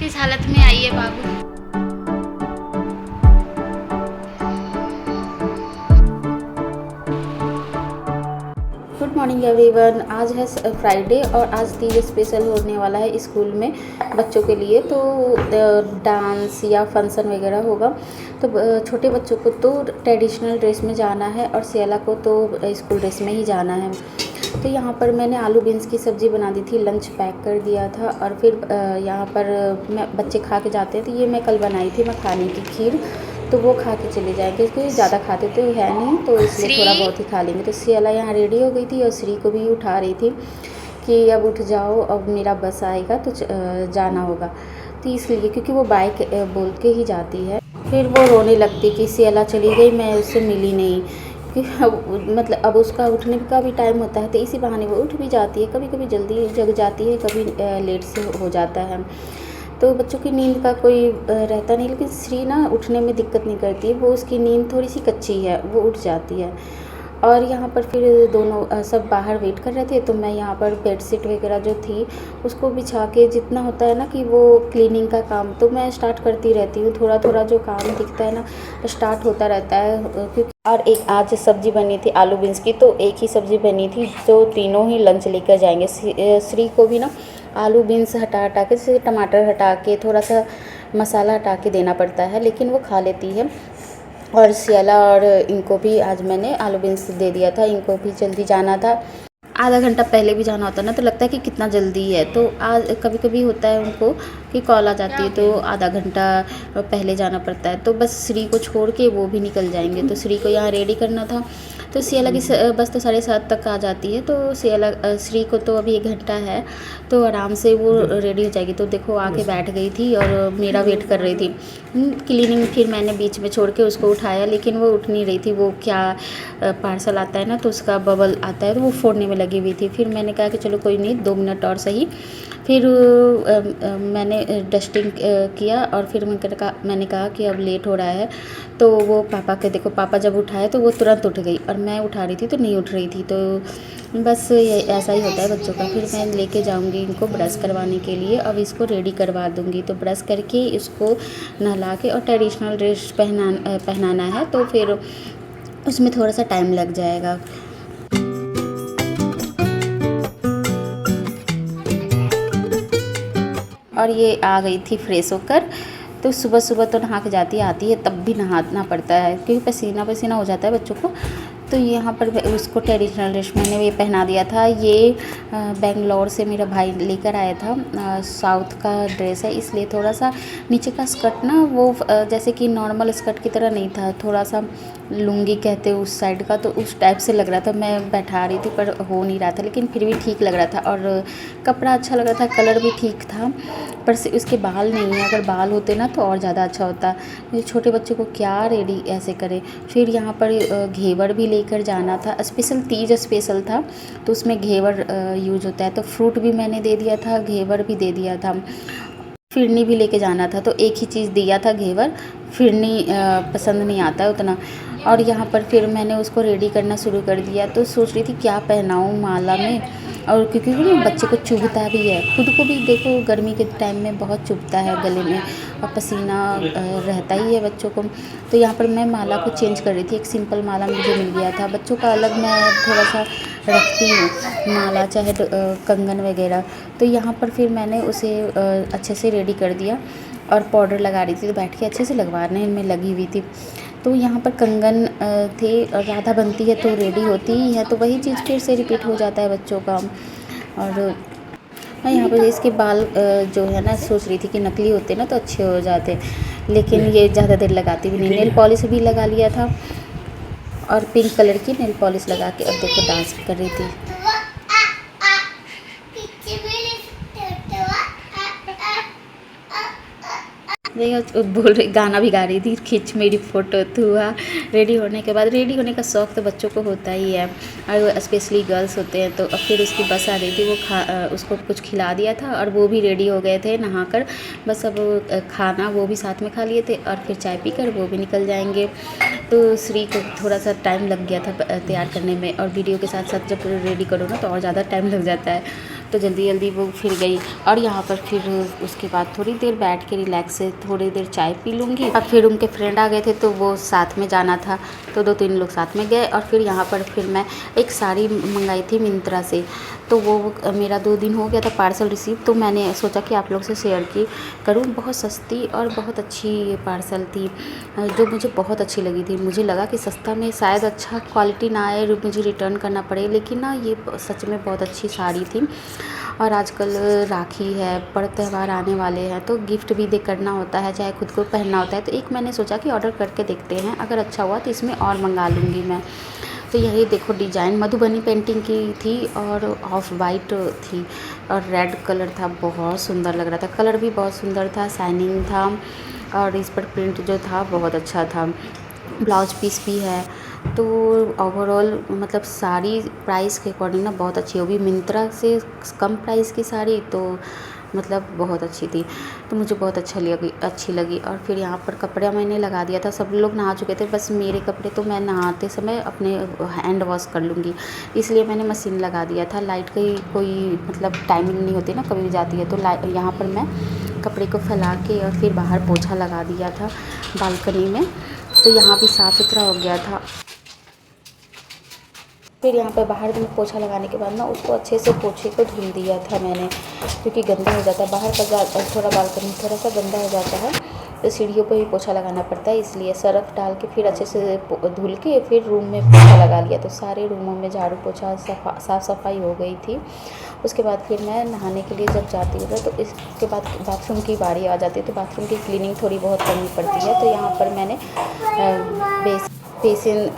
किस हालत में आई है बाबू। Good morning everyone. आज है फ्राइडे और आज तीज स्पेशल होने वाला है स्कूल में बच्चों के लिए। तो डांस या फंक्शन वगैरह होगा। तो छोटे बच्चों को तो ट्रेडिशनल ड्रेस में जाना है और सियाला को तो स्कूल ड्रेस में ही जाना है। तो यहाँ पर मैंने आलू बीन्स की सब्ज़ी बना दी थी, लंच पैक कर दिया था। और फिर यहाँ पर बच्चे खा के जाते हैं। तो ये मैं कल बनाई थी मखाने की खीर, तो वो खा के चले जाएंगे क्योंकि ज़्यादा खाते तो है नहीं, तो इसलिए थोड़ा बहुत ही खा लेंगे। तो सियाला यहाँ रेडी हो गई थी और श्री को भी उठा रही थी कि अब उठ जाओ, अब मेरा बस आएगा तो जाना होगा। तो इसलिए क्योंकि वो बाइक बोल के ही जाती है। फिर वो रोने लगती कि सियाला चली गई, मैं उससे मिली नहीं। कि मतलब अब उसका उठने का भी टाइम होता है, तो इसी बहाने वो उठ भी जाती है। कभी कभी जल्दी जग जाती है, कभी लेट से हो जाता है। तो बच्चों की नींद का कोई रहता नहीं, लेकिन श्री ना उठने में दिक्कत नहीं करती है। वो उसकी नींद थोड़ी सी कच्ची है, वो उठ जाती है। और यहाँ पर फिर दोनों सब बाहर वेट कर रहे थे। तो मैं यहाँ पर बेडशीट वगैरह जो थी उसको बिछा के, जितना होता है ना कि वो क्लीनिंग का काम तो मैं स्टार्ट करती रहती हूँ। थोड़ा थोड़ा जो काम दिखता है ना स्टार्ट होता रहता है। क्योंकि और एक आज सब्ज़ी बनी थी आलू बीन्स की, तो एक ही सब्ज़ी बनी थी जो तीनों ही लंच लेकर जाएंगे। श्री को भी ना आलू बीन्स हटा हटा के, जैसे टमाटर हटा के, थोड़ा सा मसाला हटा के देना पड़ता है, लेकिन वो खा लेती है। और सियाला और इनको भी आज मैंने आलू बीन्स दे दिया था। इनको भी जल्दी जाना था, आधा घंटा पहले भी जाना होता है ना, तो लगता है कि कितना जल्दी है। तो आज कभी कभी होता है उनको कि कॉल आ जाती है तो आधा घंटा पहले जाना पड़ता है। तो बस श्री को छोड़ के वो भी निकल जाएंगे। तो श्री को यहाँ रेडी करना था। तो सियाला की बस तो 7:30 तक आ जाती है। तो सियाला श्री को तो अभी 1 घंटा है, तो आराम से वो रेडी हो जाएगी। तो देखो आके बैठ गई थी और मेरा वेट कर रही थी। क्लीनिंग फिर मैंने बीच में छोड़ के उसको उठाया, लेकिन वो उठ नहीं रही थी। वो क्या पार्सल आता है ना, तो उसका बबल आता है तो वो फोड़ने में लगी हुई थी। फिर मैंने कहा कि चलो कोई नहीं, 2 मिनट और सही। फिर मैंने डस्टिंग किया और फिर मैंने कहा कि अब लेट हो रहा है। तो वो पापा के देखो, पापा जब उठाए तो वो तुरंत उठ गई और मैं उठा रही थी तो नहीं उठ रही थी। तो बस ये ऐसा ही होता है बच्चों का। फिर मैं लेके जाऊंगी इनको ब्रश करवाने के लिए। अब इसको रेडी करवा दूंगी। तो ब्रश करके इसको नहला के और ट्रेडिशनल ड्रेस पहनाना है, तो फिर उसमें थोड़ा सा टाइम लग जाएगा। और ये आ गई थी फ्रेश होकर। तो सुबह सुबह तो नहा के जाती है, आती है तब भी नहाना पड़ता है क्योंकि पसीना पसीना हो जाता है बच्चों को। तो यहाँ पर उसको ट्रेडिशनल ड्रेस मैंने ये पहना दिया था। ये बेंगलोर से मेरा भाई लेकर आया था। साउथ का ड्रेस है, इसलिए थोड़ा सा नीचे का स्कर्ट ना वो जैसे कि नॉर्मल स्कर्ट की तरह नहीं था, थोड़ा सा लुंगी कहते हैं उस साइड का, तो उस टाइप से लग रहा था। मैं बैठा रही थी पर हो नहीं रहा था, लेकिन फिर भी ठीक लग रहा था और कपड़ा अच्छा लग रहा था, कलर भी ठीक था। पर से उसके बाल नहीं है, अगर बाल होते ना तो और ज़्यादा अच्छा होता। ये छोटे बच्चे को क्या रेडी ऐसे करे। फिर यहाँ पर घेवर भी लेकर जाना था, स्पेशल तीज स्पेशल था तो उसमें घेवर यूज होता है। तो फ्रूट भी मैंने दे दिया था, घेवर भी दे दिया था। फिरनी भी लेके जाना था, तो एक ही चीज़ दिया था घेवर, फिरनी पसंद नहीं आता है उतना। और यहाँ पर फिर मैंने उसको रेडी करना शुरू कर दिया। तो सोच रही थी क्या पहनाऊँ माला में, और क्योंकि ना बच्चे को चुभता भी है, खुद को भी देखो गर्मी के टाइम में बहुत चुभता है गले में और पसीना रहता ही है बच्चों को। तो यहाँ पर मैं माला को चेंज कर रही थी। एक सिंपल माला मुझे मिल गया था, बच्चों का अलग मैं थोड़ा सा रखती हूँ माला, चाहे कंगन वगैरह। तो यहाँ पर फिर मैंने उसे अच्छे से रेडी कर दिया और पाउडर लगा रही थी, तो बैठ के अच्छे से लगवाने में लगी हुई थी। तो यहाँ पर कंगन थे, राधा बनती है तो रेडी होती ही है, तो वही चीज़ फिर से रिपीट हो जाता है बच्चों का। और मैं यहाँ पर इसके बाल जो है ना, सोच रही थी कि नकली होते ना तो अच्छे हो जाते, लेकिन ये ज़्यादा देर लगाती भी नहीं। नेल पॉलिश भी लगा लिया था और पिंक कलर की नेल पॉलिश लगा के अब देखो डांस कर रही थी। नहीं बोल रही, गाना भी गा रही थी, खींच मेरी फ़ोटो तू आ। रेडी होने के बाद, रेडी होने का शौक़ तो बच्चों को होता ही है, और स्पेशली गर्ल्स होते हैं। तो अब फिर उसकी बस आ रही थी, वो उसको कुछ खिला दिया था और वो भी रेडी हो गए थे नहाकर। बस अब खाना वो भी साथ में खा लिए थे और फिर चाय पीकर वो भी निकल जाएंगे। तो श्री को थोड़ा सा टाइम लग गया था तैयार करने में, और वीडियो के साथ साथ जब रेडी करो ना तो और ज़्यादा टाइम लग जाता है। तो जल्दी जल्दी वो फिर गई। और यहाँ पर फिर उसके बाद थोड़ी देर बैठ के रिलैक्स से थोड़ी देर चाय पी लूँगी। अब फिर उनके फ्रेंड आ गए थे तो वो साथ में जाना था, तो 2-3 लोग साथ में गए। और फिर यहाँ पर फिर मैं एक साड़ी मंगाई थी मिंत्रा से, तो वो मेरा 2 दिन हो गया था पार्सल रिसीव, तो मैंने सोचा कि आप लोग से शेयर करूँ। बहुत सस्ती और बहुत अच्छी ये पार्सल थी, जो मुझे बहुत अच्छी लगी थी। मुझे लगा कि सस्ता में शायद अच्छा क्वालिटी ना आए, मुझे रिटर्न करना पड़े, लेकिन ना ये सच में बहुत अच्छी साड़ी थी। और आजकल राखी है, पर्व त्यौहार आने वाले हैं, तो गिफ्ट भी दे करना होता है, चाहे खुद को पहनना होता है। तो एक मैंने सोचा कि ऑर्डर करके देखते हैं, अगर अच्छा हुआ तो इसमें और मंगा लूँगी मैं। तो यही देखो डिज़ाइन मधुबनी पेंटिंग की थी और ऑफ वाइट थी और रेड कलर था, बहुत सुंदर लग रहा था। कलर भी बहुत सुंदर था, शाइनिंग था और इस पर प्रिंट जो था बहुत अच्छा था। ब्लाउज पीस भी है। तो ओवरऑल मतलब साड़ी प्राइस के अकॉर्डिंग ना बहुत अच्छी होगी। मिंत्रा से कम प्राइस की साड़ी तो मतलब बहुत अच्छी थी, तो मुझे बहुत अच्छी लगी। और फिर यहाँ पर कपड़ा मैंने लगा दिया था, सब लोग नहा चुके थे, बस मेरे कपड़े तो मैं नहाते समय अपने हैंड वॉश कर लूँगी, इसलिए मैंने मशीन लगा दिया था। लाइट की कोई मतलब टाइमिंग नहीं होती ना, कभी भी जाती है, तो यहाँ पर मैं कपड़े को फैला के और फिर बाहर पोछा लगा दिया था बालकनी में, तो यहाँ भी साफ़ सुथरा हो गया था। फिर यहाँ पे बाहर में पोछा लगाने के बाद ना उसको अच्छे से पोछे को धुल दिया था मैंने, क्योंकि गंदा हो जाता है बाहर का, थोड़ा बालकनी थोड़ा सा गंदा हो जाता है, तो सीढ़ियों पे भी पोछा लगाना पड़ता है, इसलिए सर्फ डाल के फिर अच्छे से धुल के फिर रूम में पोछा लगा लिया। तो सारे रूमों में झाड़ू पोछा साफ़ सफाई हो गई थी। उसके बाद फिर मैं नहाने के लिए जब जाती हूँ तो इसके बाद बाथरूम की बारी आ जाती है, तो बाथरूम की क्लीनिंग थोड़ी बहुत करनी पड़ती है। तो यहाँ पर मैंने बेसिन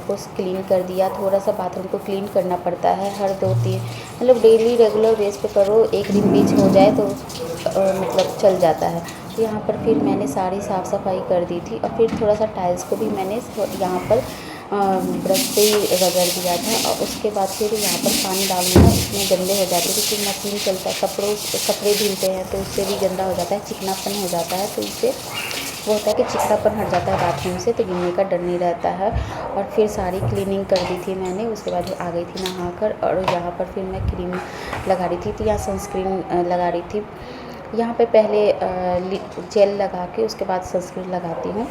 को क्लीन कर दिया। थोड़ा सा बाथरूम को क्लीन करना पड़ता है, हर 2-3 मतलब डेली रेगुलर बेस पे करो, एक दिन बीच हो जाए तो मतलब चल जाता है। तो यहाँ पर फिर मैंने सारी साफ़ सफाई कर दी थी और फिर थोड़ा सा टाइल्स को भी मैंने यहाँ पर ब्रश से ही रगड़ दिया था। और उसके बाद फिर यहाँ पर पानी डालना इसमें गंदे हो जाते हैं, क्योंकि मशीन चलता है, कपड़े धुलते हैं तो उससे भी गंदा हो जाता है, चिकनापन हो जाता है, तो इससे वो होता है कि चिकनापन हट जाता है बाथरूम से, तो गिरने का डर नहीं रहता है। और फिर सारी क्लीनिंग कर दी थी मैंने, उसके बाद आ गई थी नहाकर। और यहाँ पर फिर मैं क्रीम लगा रही थी, तो यहाँ सनस्क्रीन लगा रही थी। यहाँ पे पहले जेल लगा के उसके बाद सनस्क्रीन लगाती हूँ,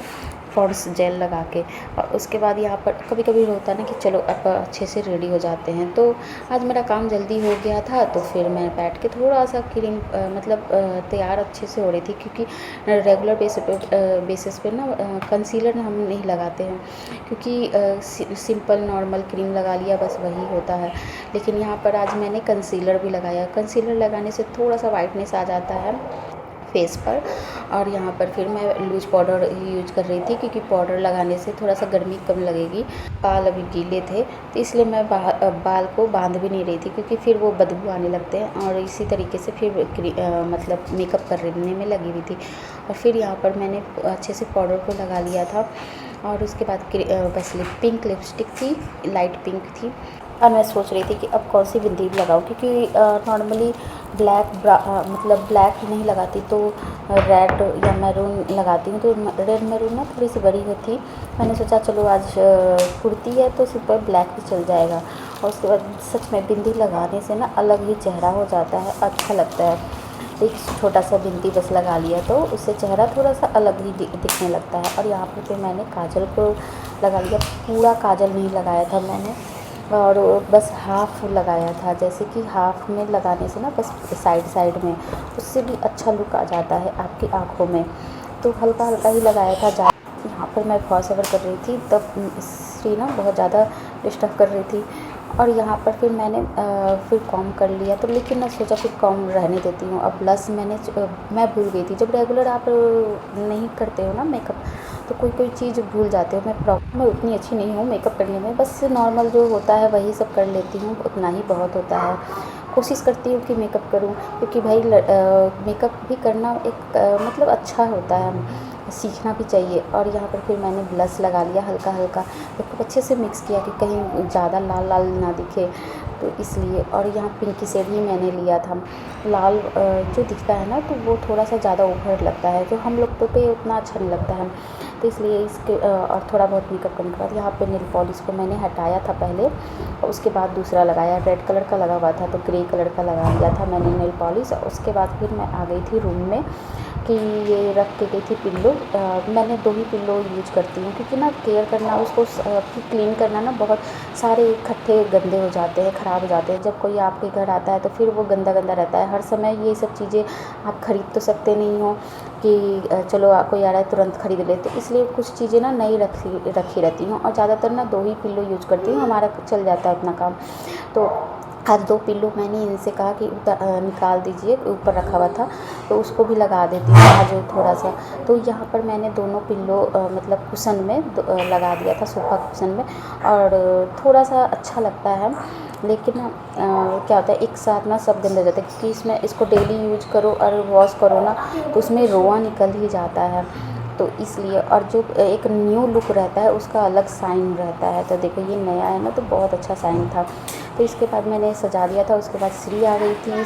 पॉन्ड्स जेल लगा के। और उसके बाद यहाँ पर कभी कभी होता है ना कि चलो अब अच्छे से रेडी हो जाते हैं। तो आज मेरा काम जल्दी हो गया था, तो फिर मैं बैठ के थोड़ा सा क्रीम मतलब तैयार अच्छे से हो रही थी, क्योंकि रेगुलर बेसिस पे ना कंसीलर हम नहीं लगाते हैं, क्योंकि सिंपल नॉर्मल क्रीम लगा लिया बस वही होता है। लेकिन यहाँ पर आज मैंने कंसीलर भी लगाया। कंसीलर लगाने से थोड़ा सा वाइटनेस आ जाता है फेस पर। और यहाँ पर फिर मैं लूज पाउडर यूज कर रही थी, क्योंकि पाउडर लगाने से थोड़ा सा गर्मी कम लगेगी। बाल अभी गीले थे तो इसलिए मैं बाल को बांध भी नहीं रही थी, क्योंकि फिर वो बदबू आने लगते हैं। और इसी तरीके से फिर मतलब मेकअप करने में लगी हुई थी। और फिर यहाँ पर मैंने अच्छे से पाउडर को लगा लिया था। और उसके बाद बस पिंक लिपस्टिक थी, लाइट पिंक थी। और मैं सोच रही थी कि अब कौन सी बिंदी लगाऊँ, क्योंकि नॉर्मली मतलब ब्लैक नहीं लगाती, तो रेड या मैरून लगाती हूँ। तो रेड मैरून ना थोड़ी सी बड़ी होती, मैंने सोचा चलो आज कुर्ती है तो सिंपल ब्लैक भी चल जाएगा। और उसके बाद सच में बिंदी लगाने से ना अलग ही चेहरा हो जाता है, अच्छा लगता है। एक छोटा सा बिंदी बस लगा लिया तो उससे चेहरा थोड़ा सा अलग ही दिखने लगता है। और यहाँ पर फिर मैंने काजल को लगा लिया, पूरा काजल नहीं लगाया था मैंने, और बस हाफ़ लगाया था। जैसे कि हाफ़ में लगाने से ना बस साइड में, उससे भी अच्छा लुक आ जाता है आपकी आँखों में। तो हल्का हल्का ही लगाया था। यहाँ पर मैं वॉइस ओवर कर रही थी, तब श्री ना बहुत ज़्यादा डिस्टर्ब कर रही थी। और यहाँ पर फिर मैंने फिर कॉम कर लिया, तो लेकिन मैं सोचा फिर कॉम रहने देती हूँ। अब ब्लश मैं भूल गई थी। जब रेगुलर आप नहीं करते हो ना मेकअप, तो कोई चीज़ भूल जाते हो। मैं उतनी अच्छी नहीं हूँ मेकअप करने में, बस नॉर्मल जो होता है वही सब कर लेती हूँ, उतना ही बहुत होता है। कोशिश करती हूँ कि मेकअप करूँ, क्योंकि भाई मेकअप भी करना एक मतलब अच्छा होता है, सीखना भी चाहिए। और यहाँ पर फिर मैंने ब्लश लगा लिया हल्का हल्का, तो अच्छे से मिक्स किया कि कहीं ज़्यादा लाल लाल ना दिखे, तो इसलिए। और यहाँ पिंकी शेड ही मैंने लिया था। लाल जो दिखता है ना, तो वो थोड़ा सा ज़्यादा ओवर लगता है, तो हम लोग पे उतना अच्छा नहीं लगता है। तो इसलिए इसके और थोड़ा बहुत मेकअप करने के बाद यहाँ पे नेल पॉलिश को मैंने हटाया था पहले, और उसके बाद दूसरा लगाया। रेड कलर का लगा हुआ था तो ग्रे कलर का लगा लिया था मैंने नेल पॉलिश। और उसके बाद फिर मैं आ गई थी रूम में कि ये रख के गई थी पिल्लो। मैंने 2 ही पिल्लो यूज करती हूँ, क्योंकि ना केयर करना, उसको क्लीन करना ना, बहुत सारे इकट्ठे गंदे हो जाते हैं, ख़राब हो जाते हैं। जब कोई आपके घर आता है तो फिर वो गंदा गंदा रहता है। हर समय ये सब चीज़ें आप ख़रीद तो सकते नहीं हो कि चलो कोई आ रहा है तुरंत ख़रीद ले, तो इसलिए कुछ चीज़ें ना नई रखी रहती हूँ। और ज़्यादातर ना 2 ही पिल्लो यूज करती हूँ, हमारा चल जाता है उतना काम। तो आज 2 पिल्लो मैंने इनसे कहा कि निकाल दीजिए, ऊपर रखा हुआ था तो उसको भी लगा देती हूँ आज थोड़ा सा। तो यहाँ पर मैंने दोनों पिल्लो मतलब कुशन में लगा दिया था, सोफ़ा कुशन में। और थोड़ा सा अच्छा लगता है, लेकिन ना क्या होता है, एक साथ ना सब गंदा हो जाता है, क्योंकि इसमें इसको डेली यूज करो और वॉश करो ना तो उसमें रोआ निकल ही जाता है। तो इसलिए, और जो एक न्यू लुक रहता है उसका अलग साइन रहता है। तो देखो ये नया है ना, तो बहुत अच्छा साइन था। तो इसके बाद मैंने सजा दिया था। उसके बाद श्री आ गई थी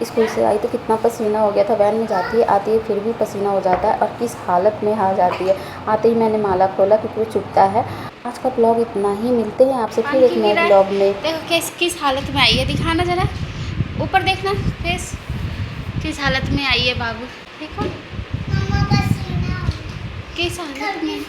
स्कूल से आई तो कितना पसीना हो गया था। वैन में जाती है आती है फिर भी पसीना हो जाता है, और किस हालत में आ जाती है। आते ही मैंने माला खोला क्योंकि वो चुभता है। आज का ब्लॉग इतना ही, मिलते हैं आपसे फिर एक नए ब्लॉग में। देखो किस हालत में आई है, दिखाना ज़रा, ऊपर देखना फेस, किस हालत में आई है बाबू, देखो किस हालत में।